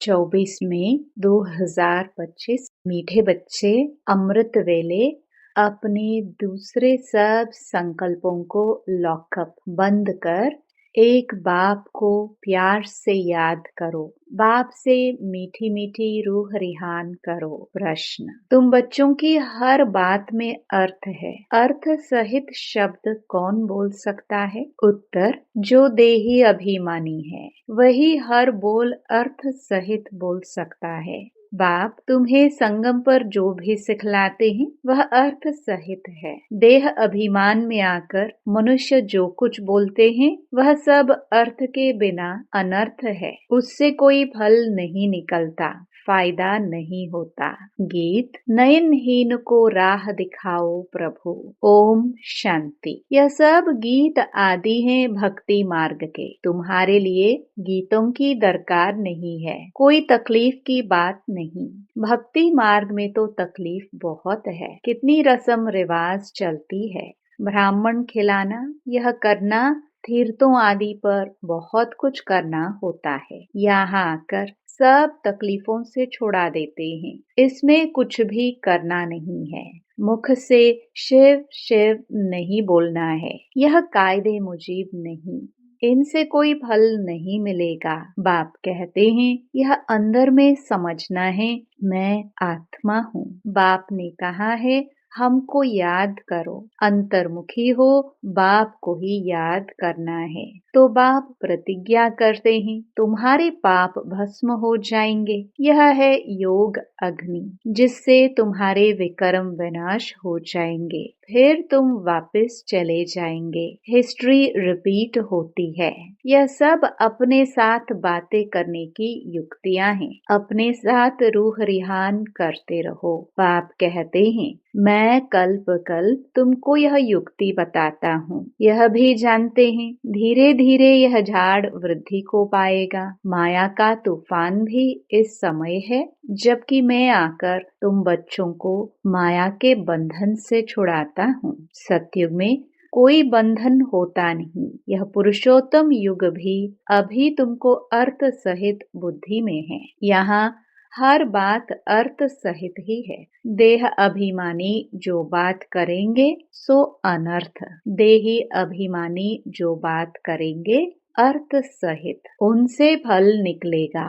24 मई 2025। मीठे बच्चे, अमृत वेले अपने दूसरे सब संकल्पों को लॉकअप बंद कर एक बाप को प्यार से याद करो। बाप से मीठी मीठी रूह रिहान करो। प्रश्न: तुम बच्चों की हर बात में अर्थ है, अर्थ सहित शब्द कौन बोल सकता है? उत्तर: जो देही अभिमानी है वही हर बोल अर्थ सहित बोल सकता है। बाप तुम्हें संगम पर जो भी सिखलाते हैं वह अर्थ सहित है। देह अभिमान में आकर मनुष्य जो कुछ बोलते हैं वह सब अर्थ के बिना अनर्थ है। उससे कोई फल नहीं निकलता, फायदा नहीं होता। गीत: नयनहीन को राह दिखाओ प्रभु। ओम शांति। यह सब गीत आदि हैं भक्ति मार्ग के। तुम्हारे लिए गीतों की दरकार नहीं है, कोई तकलीफ की बात नहीं। भक्ति मार्ग में तो तकलीफ बहुत है। कितनी रस्म रिवाज चलती है, ब्राह्मण खिलाना, यह करना, तीर्थों आदि पर बहुत कुछ करना होता है। यहाँ आकर सब तकलीफों से छुड़ा देते हैं। इसमें कुछ भी करना नहीं है। मुख से शिव शिव नहीं बोलना है। यह कायदे मुजीब नहीं, इनसे कोई फल नहीं मिलेगा। बाप कहते हैं यह अंदर में समझना है, मैं आत्मा हूँ। बाप ने कहा है हमको याद करो। अंतर्मुखी हो, बाप को ही याद करना है। तो बाप प्रतिज्ञा करते हैं तुम्हारे पाप भस्म हो जाएंगे। यह है योग अग्नि, जिससे तुम्हारे विकर्म विनाश हो जाएंगे। फिर तुम वापस चले जाएंगे। हिस्ट्री रिपीट होती है। यह सब अपने साथ बातें करने की युक्तियां हैं। अपने साथ रूह रिहान करते रहो। बाप कहते हैं मैं कल्प कल्प तुमको यह युक्ति बताता हूँ। यह भी जानते हैं धीरे धीरे यह झाड़ वृद्धि को पाएगा। माया का तूफान भी इस समय है, जबकि मैं आकर तुम बच्चों को माया के बंधन से छुड़ाता हूँ। सतयुग में कोई बंधन होता नहीं। यह पुरुषोत्तम युग भी अभी तुमको अर्थ सहित बुद्धि में है। यहाँ हर बात अर्थ सहित ही है। देह अभिमानी जो बात करेंगे सो अनर्थ, देही अभिमानी जो बात करेंगे अर्थ सहित, उनसे फल निकलेगा।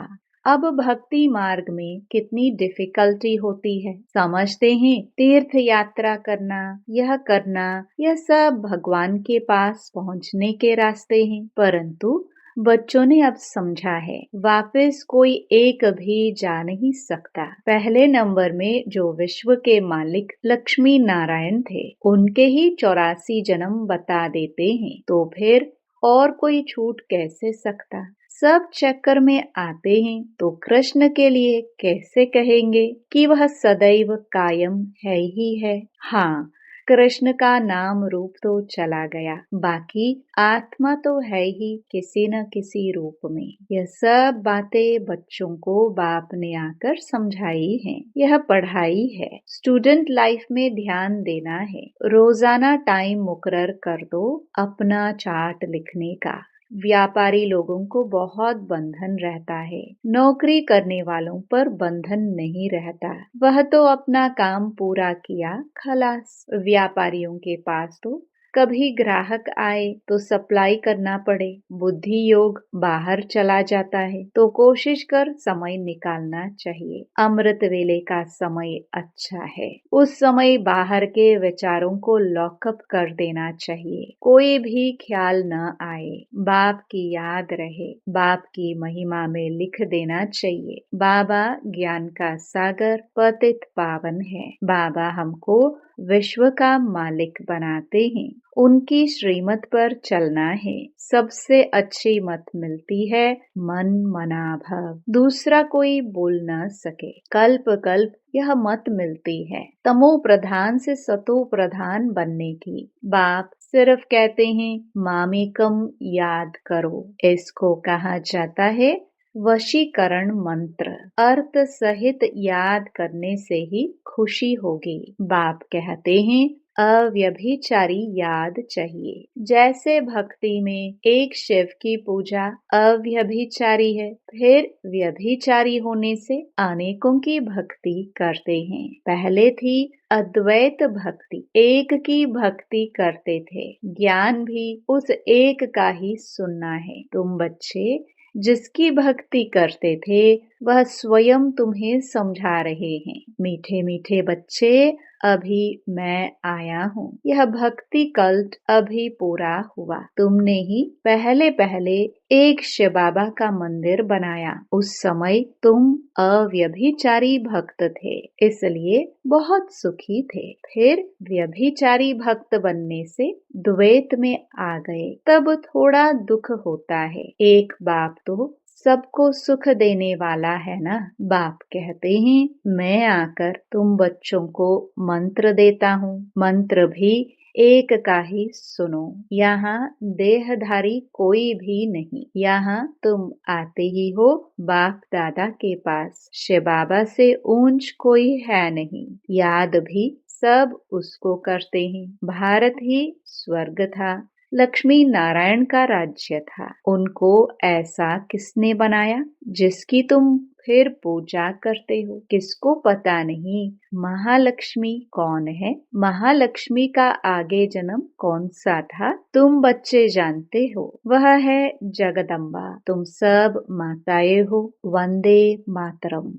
अब भक्ति मार्ग में कितनी डिफिकल्टी होती है। समझते हैं तीर्थ यात्रा करना, यह सब भगवान के पास पहुँचने के रास्ते हैं, परंतु बच्चों ने अब समझा है वापस कोई एक भी जा नहीं सकता। पहले नंबर में जो विश्व के मालिक लक्ष्मी नारायण थे, उनके ही 84 जन्म बता देते हैं, तो फिर और कोई छूट कैसे सकता। सब चक्कर में आते हैं तो कृष्ण के लिए कैसे कहेंगे कि वह सदैव कायम है ही है। हाँ, कृष्ण का नाम रूप तो चला गया, बाकी आत्मा तो है ही किसी न किसी रूप में। यह सब बातें बच्चों को बाप ने आकर समझाई हैं। यह पढ़ाई है, स्टूडेंट लाइफ में ध्यान देना है। रोजाना टाइम मुकर्रर कर दो अपना चार्ट लिखने का। व्यापारी लोगों को बहुत बंधन रहता है, नौकरी करने वालों पर बंधन नहीं रहता। वह तो अपना काम पूरा किया खलास। व्यापारियों के पास तो कभी ग्राहक आए तो सप्लाई करना पड़े, बुद्धि योग बाहर चला जाता है, तो कोशिश कर समय निकालना चाहिए। अमृत वेले का समय अच्छा है, उस समय बाहर के विचारों को लॉकअप कर देना चाहिए। कोई भी ख्याल न आए, बाप की याद रहे, बाप की महिमा में लिख देना चाहिए। बाबा ज्ञान का सागर पतित पावन है। बाबा हमको विश्व का मालिक बनाते हैं, उनकी श्रीमत पर चलना है। सबसे अच्छी मत मिलती है मन मना भव, दूसरा कोई बोल न सके। कल्प कल्प यह मत मिलती है तमो प्रधान से सतो प्रधान बनने की। बाप सिर्फ कहते हैं मामेकम याद करो, इसको कहा जाता है वशीकरण मंत्र। अर्थ सहित याद करने से ही खुशी होगी। बाप कहते हैं अव्यभिचारी याद चाहिए। जैसे भक्ति में एक शिव की पूजा अव्यभिचारी है, फिर व्यभिचारी होने से अनेकों की भक्ति करते हैं। पहले थी अद्वैत भक्ति, एक की भक्ति करते थे। ज्ञान भी उस एक का ही सुनना है। तुम बच्चे जिसकी भक्ति करते थे वह स्वयं तुम्हें समझा रहे हैं। मीठे मीठे बच्चे, अभी मैं आया हूँ। यह भक्ति कल्ट अभी पूरा हुआ। तुमने ही पहले पहले एक शिव बाबा का मंदिर बनाया। उस समय तुम अव्यभिचारी भक्त थे, इसलिए बहुत सुखी थे। फिर व्यभिचारी भक्त बनने से द्वैत में आ गए, तब थोड़ा दुख होता है। एक बाप तो सबको सुख देने वाला है ना। बाप कहते हैं मैं आकर तुम बच्चों को मंत्र देता हूँ। मंत्र भी एक का ही सुनो। यहाँ देहधारी कोई भी नहीं। यहाँ तुम आते ही हो बाप दादा के पास। शिव बाबा से ऊंच कोई है नहीं। याद भी सब उसको करते हैं। भारत ही स्वर्ग था, लक्ष्मी नारायण का राज्य था। उनको ऐसा किसने बनाया जिसकी तुम फिर पूजा करते हो? किसको पता नहीं महालक्ष्मी कौन है? महालक्ष्मी का आगे जन्म कौन सा था? तुम बच्चे जानते हो, वह है जगदम्बा। तुम सब माताएं हो। वंदे मातरम।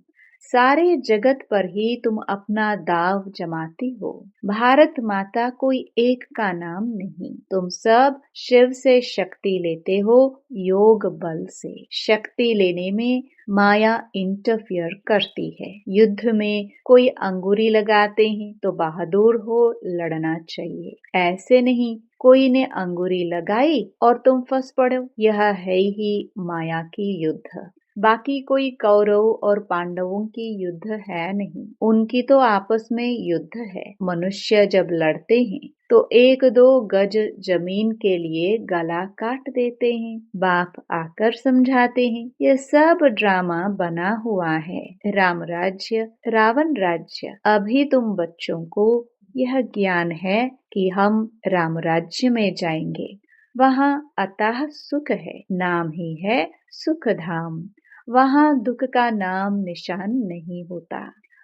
सारे जगत पर ही तुम अपना दाव जमाती हो। भारत माता कोई एक का नाम नहीं। तुम सब शिव से शक्ति लेते हो, योग बल से। शक्ति लेने में माया इंटरफियर करती है। युद्ध में कोई अंगूरी लगाते हैं तो बहादुर हो, लड़ना चाहिए। ऐसे नहीं कोई ने अंगूरी लगाई और तुम फंस पड़ो। यह है ही माया की युद्ध। बाकी कोई कौरव और पांडवों की युद्ध है नहीं। उनकी तो आपस में युद्ध है। मनुष्य जब लड़ते हैं तो एक दो गज जमीन के लिए गला काट देते हैं। बाप आकर समझाते हैं यह सब ड्रामा बना हुआ है। राम राज्य रावण राज्य। अभी तुम बच्चों को यह ज्ञान है कि हम राम राज्य में जाएंगे। वहाँ अतः सुख है, नाम ही है सुख धाम। वहाँ दुख का नाम निशान नहीं होता।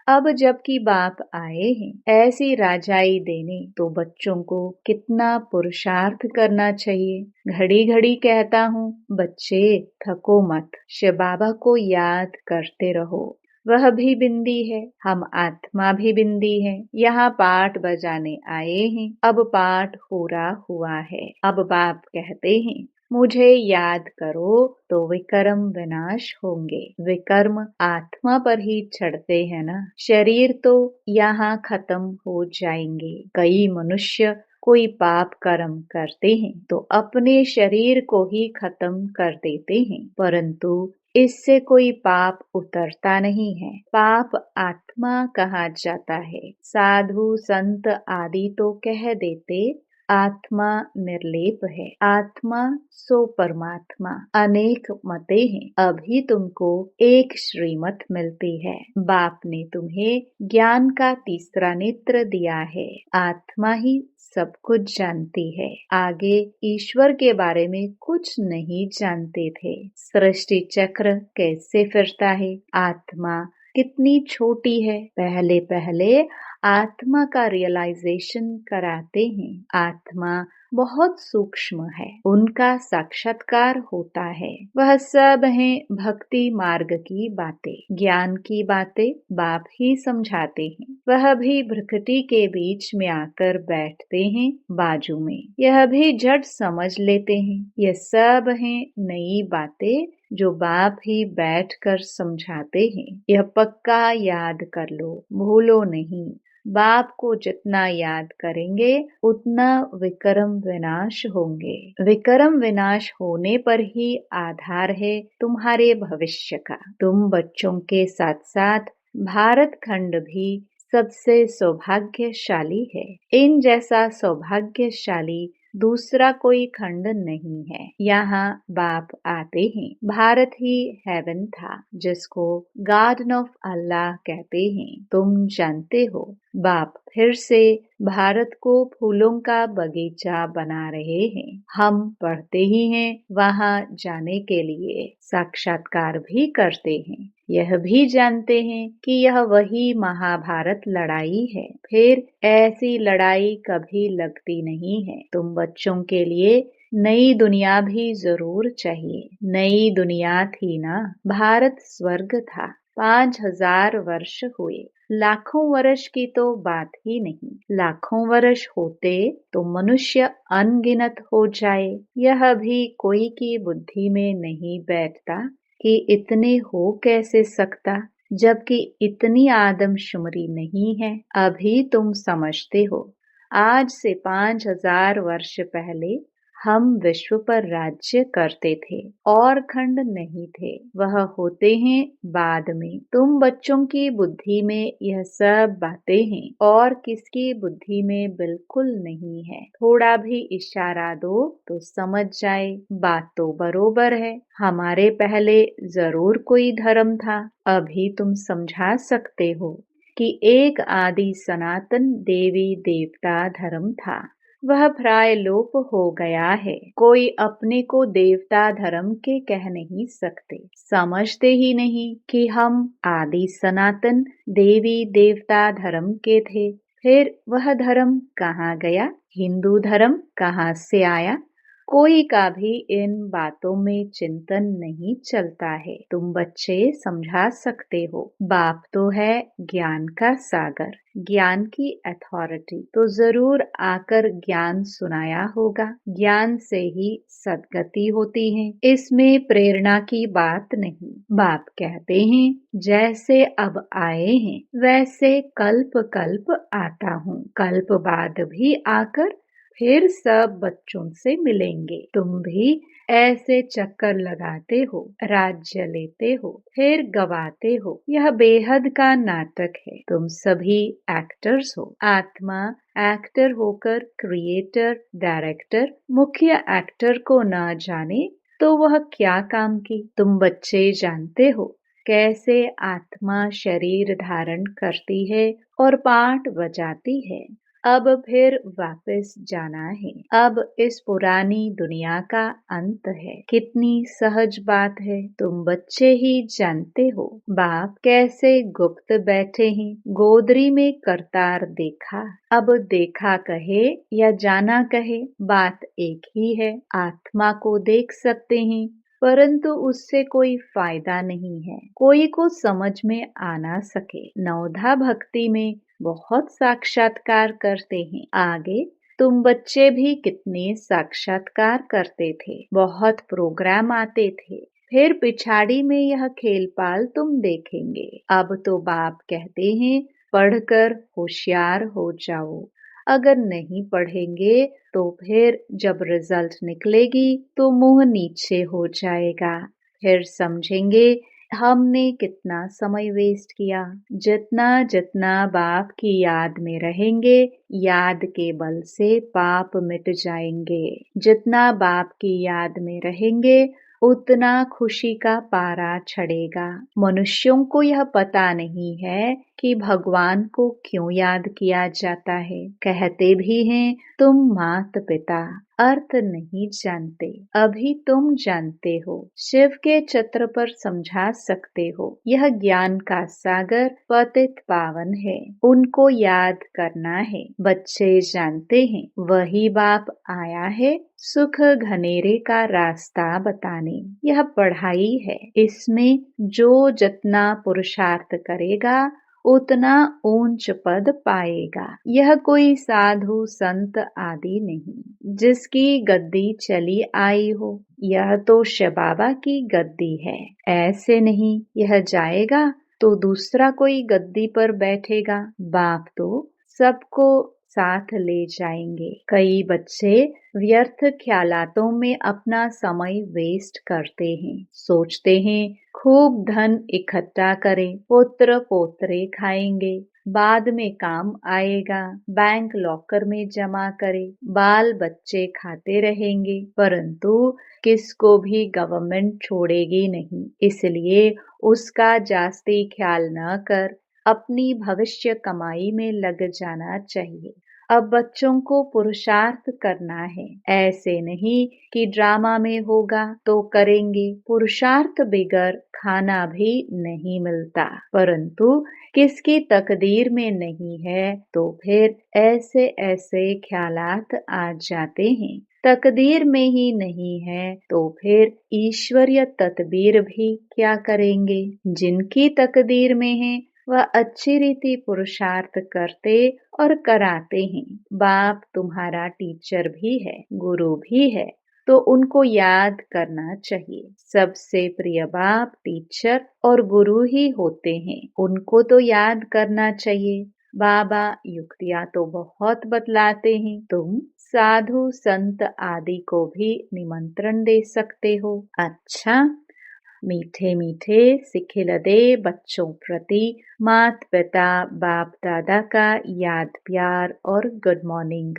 अब जबकि बाप आए हैं ऐसी राजाई देने, तो बच्चों को कितना पुरुषार्थ करना चाहिए। घड़ी घड़ी कहता हूँ बच्चे थको मत, शिव बाबा को याद करते रहो। वह भी बिंदी है, हम आत्मा भी बिंदी है। यहाँ पाठ बजाने आए हैं, अब पाठ पूरा हुआ है। अब बाप कहते हैं मुझे याद करो तो विकर्म विनाश होंगे। विकर्म आत्मा पर ही चढ़ते हैं ना। शरीर तो यहाँ खत्म हो जाएंगे। कई मनुष्य कोई पाप कर्म करते हैं तो अपने शरीर को ही खत्म कर देते हैं, परंतु इससे कोई पाप उतरता नहीं है। पाप आत्मा कहा जाता है। साधु संत आदि तो कह देते आत्मा निर्लेप है। आत्मा सो परमात्मा। अनेक मते हैं, अभी तुमको एक श्रीमत मिलती है। बाप ने तुम्हें ज्ञान का तीसरा नेत्र दिया है। आत्मा ही सब कुछ जानती है। आगे ईश्वर के बारे में कुछ नहीं जानते थे। सृष्टि चक्र कैसे फिरता है, आत्मा कितनी छोटी है। पहले पहले आत्मा का रियलाइजेशन कराते हैं। आत्मा बहुत सूक्ष्म है, उनका साक्षात्कार होता है। वह सब है भक्ति मार्ग की बातें, ज्ञान की बातें बाप ही समझाते हैं। वह भी भ्रकुटी के बीच में आकर बैठते हैं बाजू में। यह भी झट समझ लेते हैं। यह सब है नई बातें जो बाप ही बैठकर समझाते हैं। यह पक्का याद कर लो, भूलो नहीं। बाप को जितना याद करेंगे उतना विकर्म विनाश होंगे। विकर्म विनाश होने पर ही आधार है तुम्हारे भविष्य का। तुम बच्चों के साथ साथ भारत खंड भी सबसे सौभाग्यशाली है। इन जैसा सौभाग्यशाली दूसरा कोई खंड नहीं है। यहाँ बाप आते हैं। भारत ही हेवन था, जिसको गार्डन ऑफ अल्लाह कहते हैं। तुम जानते हो। बाप फिर से भारत को फूलों का बगीचा बना रहे हैं। हम पढ़ते ही हैं, वहाँ जाने के लिए साक्षात्कार भी करते हैं। यह भी जानते हैं कि यह वही महाभारत लड़ाई है। फिर ऐसी लड़ाई कभी लगती नहीं है। तुम बच्चों के लिए नई दुनिया भी जरूर चाहिए। नई दुनिया थी ना, भारत स्वर्ग था। 5,000 वर्ष हुए, लाखों वर्ष की तो बात ही नहीं। लाखों वर्ष होते तो मनुष्य अनगिनत हो जाए। यह भी कोई की बुद्धि में नहीं बैठता कि इतने हो कैसे सकता, जबकि इतनी आदमशुमारी नहीं है। अभी तुम समझते हो। आज से 5,000 वर्ष पहले हम विश्व पर राज्य करते थे और खंड नहीं थे। वह होते हैं बाद में। तुम बच्चों की बुद्धि में यह सब बातें हैं और किसकी बुद्धि में बिल्कुल नहीं है। थोड़ा भी इशारा दो तो समझ जाए। बात तो बरोबर है। हमारे पहले जरूर कोई धर्म था। अभी तुम समझा सकते हो कि एक आदि सनातन देवी देवता धर्म था। वह प्राय लोप हो गया है। कोई अपने को देवता धर्म के कह नहीं सकते। समझते ही नहीं कि हम आदि सनातन देवी देवता धर्म के थे। फिर वह धर्म कहाँ गया? हिंदू धर्म कहाँ से आया? कोई का भी इन बातों में चिंतन नहीं चलता है। तुम बच्चे समझा सकते हो। बाप तो है ज्ञान का सागर, ज्ञान की अथॉरिटी, तो जरूर आकर ज्ञान सुनाया होगा। ज्ञान से ही सद्गति होती है। इसमें प्रेरणा की बात नहीं। बाप कहते हैं जैसे अब आए हैं वैसे कल्प कल्प आता हूँ। कल्प बाद भी आकर फिर सब बच्चों से मिलेंगे। तुम भी ऐसे चक्कर लगाते हो, राज्य लेते हो, फिर गवाते हो। यह बेहद का नाटक है। तुम सभी एक्टर्स हो। आत्मा एक्टर होकर क्रिएटर, डायरेक्टर, मुख्य एक्टर को न जाने तो वह क्या काम की। तुम बच्चे जानते हो कैसे आत्मा शरीर धारण करती है और पाठ बजाती है। अब फिर वापस जाना है। अब इस पुरानी दुनिया का अंत है। कितनी सहज बात है। तुम बच्चे ही जानते हो। बाप कैसे गुप्त बैठे हैं। गोदरी में करतार देखा। अब देखा कहे या जाना कहे, बात एक ही है। आत्मा को देख सकते हैं परंतु उससे कोई फायदा नहीं है। कोई को समझ में आना सके। नवधा भक्ति में बहुत साक्षात्कार करते हैं। आगे तुम बच्चे भी कितने साक्षात्कार करते थे। बहुत प्रोग्राम आते थे। फिर पिछाड़ी में यह खेलपाल तुम देखेंगे। अब तो बाप कहते हैं पढ़कर होशियार हो जाओ। अगर नहीं पढ़ेंगे तो फिर जब रिजल्ट निकलेगी तो मुंह नीचे हो जाएगा। फिर समझेंगे हमने कितना समय वेस्ट किया। जितना जितना बाप की याद में रहेंगे, याद के बल से पाप मिट जाएंगे। जितना बाप की याद में रहेंगे उतना खुशी का पारा चढ़ेगा। मनुष्यों को यह पता नहीं है कि भगवान को क्यों याद किया जाता है। कहते भी हैं तुम मात पिता, अर्थ नहीं जानते। अभी तुम जानते हो। शिव के छत्र पर समझा सकते हो। यह ज्ञान का सागर पतित पावन है। उनको याद करना है। बच्चे जानते हैं वही बाप आया है सुख घनेरे का रास्ता बताने। यह पढ़ाई है। इसमें जो जितना पुरुषार्थ करेगा उतना ऊंच पद पाएगा। यह कोई साधु संत आदि नहीं जिसकी गद्दी चली आई हो। यह तो शिव बाबा की गद्दी है। ऐसे नहीं यह जाएगा तो दूसरा कोई गद्दी पर बैठेगा। बाप तो सबको साथ ले जाएंगे। कई बच्चे व्यर्थ ख्यालातों में अपना समय वेस्ट करते हैं। सोचते हैं खूब धन इकट्ठा करें, पुत्र पोतरे खाएंगे, बाद में काम आएगा, बैंक लॉकर में जमा करें, बाल बच्चे खाते रहेंगे। परंतु किसको भी गवर्नमेंट छोड़ेगी नहीं। इसलिए उसका जास्ती ख्याल न कर अपनी भविष्य कमाई में लग जाना चाहिए। अब बच्चों को पुरुषार्थ करना है। ऐसे नहीं कि ड्रामा में होगा तो करेंगे। पुरुषार्थ बिगर खाना भी नहीं मिलता, परंतु किसकी तकदीर में नहीं है तो फिर ऐसे ऐसे ख्यालात आ जाते हैं। तकदीर में ही नहीं है तो फिर ईश्वरीय तदबीर भी क्या करेंगे। जिनकी तकदीर में है वह अच्छी रीति पुरुषार्थ करते और कराते हैं। बाप तुम्हारा टीचर भी है, गुरु भी है, तो उनको याद करना चाहिए। सबसे प्रिय बाप टीचर और गुरु ही होते हैं, उनको तो याद करना चाहिए। बाबा युक्तियाँ तो बहुत बतलाते हैं, तुम साधु संत आदि को भी निमंत्रण दे सकते हो। अच्छा, मीठे मीठे सिखिलदे बच्चों प्रति माता पिता बाप दादा का याद प्यार और गुड मॉर्निंग।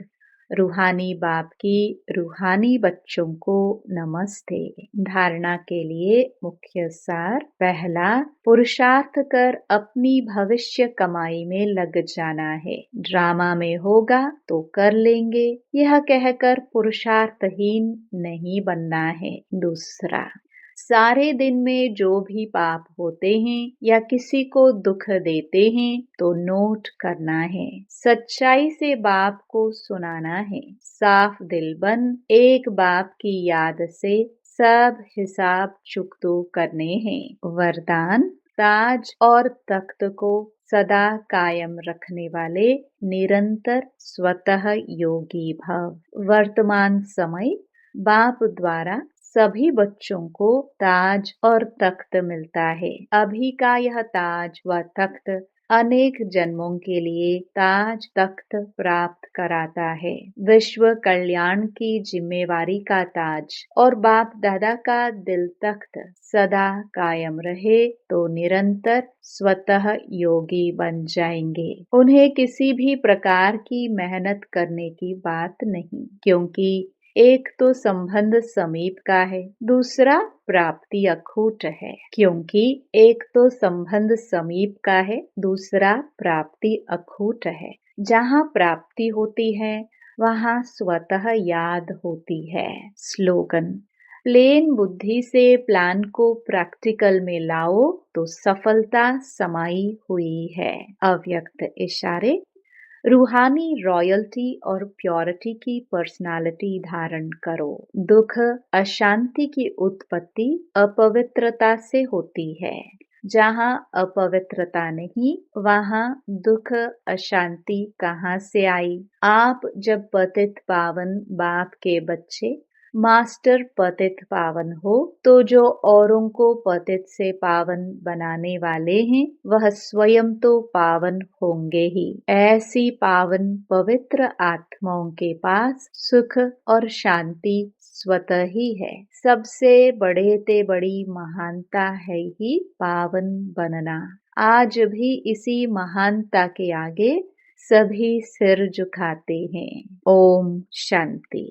रूहानी बाप की रूहानी बच्चों को नमस्ते। धारणा के लिए मुख्य सार। पहला, पुरुषार्थ कर अपनी भविष्य कमाई में लग जाना है। ड्रामा में होगा तो कर लेंगे, यह कहकर पुरुषार्थहीन नहीं बनना है। दूसरा, सारे दिन में जो भी पाप होते हैं या किसी को दुख देते हैं तो नोट करना है। सच्चाई से बाप को सुनाना है। साफ दिल बन एक बाप की याद से सब हिसाब चुकतो करने हैं। वरदान, ताज और तख्त को सदा कायम रखने वाले निरंतर स्वतः योगी भव। वर्तमान समय बाप द्वारा सभी बच्चों को ताज और तख्त मिलता है। अभी का यह ताज व तख्त अनेक जन्मों के लिए ताज तख्त प्राप्त कराता है। विश्व कल्याण की जिम्मेवारी का ताज और बाप दादा का दिल तख्त सदा कायम रहे तो निरंतर स्वतः योगी बन जाएंगे। उन्हें किसी भी प्रकार की मेहनत करने की बात नहीं, क्योंकि एक तो संबंध समीप का है, दूसरा प्राप्ति अखूट है। क्योंकि एक तो संबंध समीप का है, दूसरा प्राप्ति अखूट है। जहाँ प्राप्ति होती है वहाँ स्वतः याद होती है। स्लोगन, प्लेन बुद्धि से प्लान को प्रैक्टिकल में लाओ तो सफलता समाई हुई है। अव्यक्त इशारे, रूहानी रॉयल्टी और प्योरिटी की पर्सनालिटी धारण करो। दुख अशांति की उत्पत्ति अपवित्रता से होती है। जहाँ अपवित्रता नहीं वहाँ दुख अशांति कहाँ से आई। आप जब पतित पावन बाप के बच्चे मास्टर पतित पावन हो तो जो औरों को पतित से पावन बनाने वाले हैं वह स्वयं तो पावन होंगे ही। ऐसी पावन पवित्र आत्माओं के पास सुख और शांति स्वतः ही है। सबसे बड़े ते बड़ी महानता है ही पावन बनना। आज भी इसी महानता के आगे सभी सिर झुकाते हैं। ओम शांति।